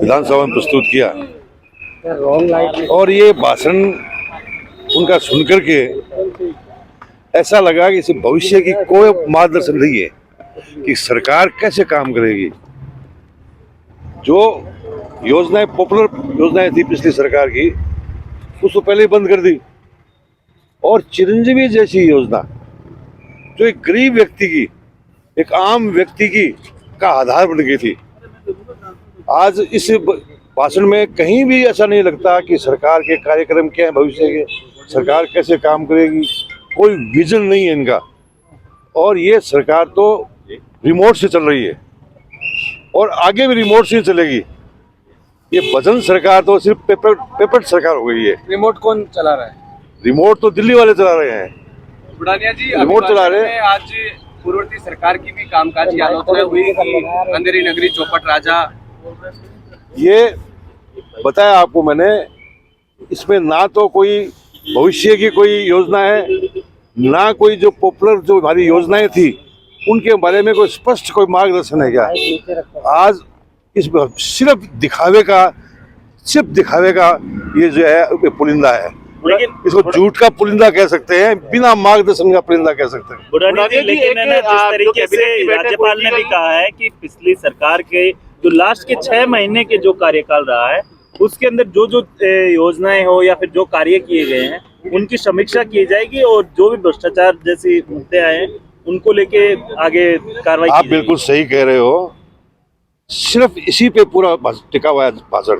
विधानसभा में प्रस्तुत किया और ये भाषण उनका सुनकर के ऐसा लगा कि इसे भविष्य की कोई मार्गदर्शन नहीं है कि सरकार कैसे काम करेगी। जो योजनाएं पॉपुलर योजनाएं थी पिछली सरकार की उसको पहले ही बंद कर दी और चिरंजीवी जैसी योजना जो एक गरीब व्यक्ति की, एक आम व्यक्ति की का आधार बन गई थी, आज इस भाषण में कहीं भी ऐसा नहीं लगता कि सरकार के कार्यक्रम क्या है, भविष्य के सरकार कैसे काम करेगी, कोई विजन नहीं है इनका। और ये सरकार तो रिमोट से चल रही है और आगे भी रिमोट से चलेगी। ये वजन सरकार तो सिर्फ पेपर सरकार हो गई है। रिमोट कौन चला रहा है? रिमोट तो दिल्ली वाले चला रहे हैं, बुढ़ानिया जी। रिमोट चला रहे हैं। आज पूर्ववर्ती सरकार की भी कामकाज की आलोचना हुई कि अंधेरी नगरी चौपट राजा, ये बताया आपको मैंने, इसमें ना तो कोई भविष्य की कोई योजना है, ना कोई जो पॉपुलर जो हमारी योजनाएं थी उनके बारे में कोई स्पष्ट कोई मार्गदर्शन है क्या। आज इस सिर्फ दिखावे का ये जो है पुलिंदा है, लेकिन इसको झूठ का पुलिंदा कह सकते हैं, बिना मार्गदर्शन का पुलिंदा कह सकते हैं। लेकिन जिस तरीके से राज्यपाल ने भी कहा है कि पिछली सरकार के जो लास्ट के 6 महीने के जो कार्यकाल रहा है उसके अंदर जो जो योजनाएं हो या फिर जो कार्य किए गए हैं उनकी समीक्षा की जाएगी और जो भी भ्रष्टाचार जैसे मुद्दे आए उनको लेके आगे कार्रवाई। आप बिल्कुल सही कह रहे हो, सिर्फ इसी पे पूरा टिका हुआ है भाषण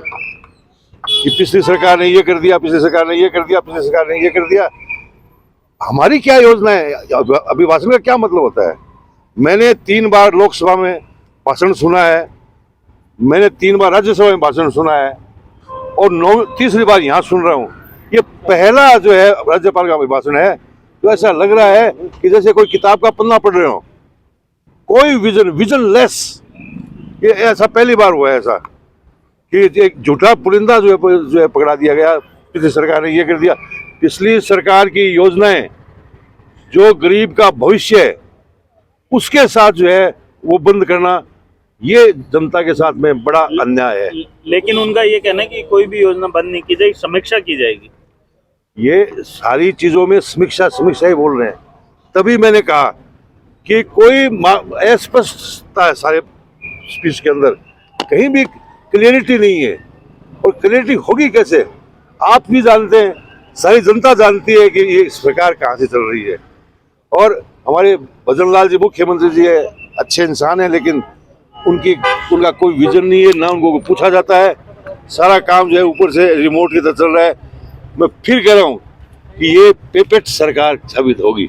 कि पिछली सरकार ने ये कर दिया, पिछली सरकार ने ये कर दिया, पिछली सरकार ने ये कर दिया। हमारी क्या योजना है? अभिभाषण का क्या मतलब होता है? मैंने 3 बार लोकसभा में भाषण सुना है, मैंने 3 बार राज्यसभा में भाषण सुना है और तीसरी बार यहाँ सुन रहा हूँ। ये पहला जो है राज्यपाल का अभिभाषण है तो ऐसा लग रहा है कि जैसे कोई किताब का पन्ना पढ़ रहे हो, कोई विजन लेस। ये ऐसा पहली बार हुआ है ऐसा कि एक झूठा पुलिंदा जो है पकड़ा दिया गया, पिछली सरकार ने ये कर दिया। पिछली सरकार की योजनाएं जो गरीब का भविष्य है उसके साथ जो है वो बंद करना, ये जनता के साथ में बड़ा अन्याय है। लेकिन उनका ये कहना है कि कोई भी योजना बंद नहीं की जाएगी, समीक्षा की जाएगी। ये सारी चीजों में समीक्षा ही बोल रहे हैं। तभी मैंने कहा कि कोई अस्पष्टता है सारे स्पीच के अंदर, कहीं भी क्लियरिटी नहीं है। और क्लियरिटी होगी कैसे? आप भी जानते हैं, सारी जनता जानती है कि ये सरकार कहाँ से चल रही है। और हमारे भजन लाल जी मुख्यमंत्री जी है, अच्छे इंसान है, लेकिन उनका कोई विजन नहीं है, ना उनको पूछा जाता है। सारा काम जो है ऊपर से रिमोट की तरह चल रहा है। मैं फिर कह रहा हूँ कि ये पेपेट सरकार साबित होगी।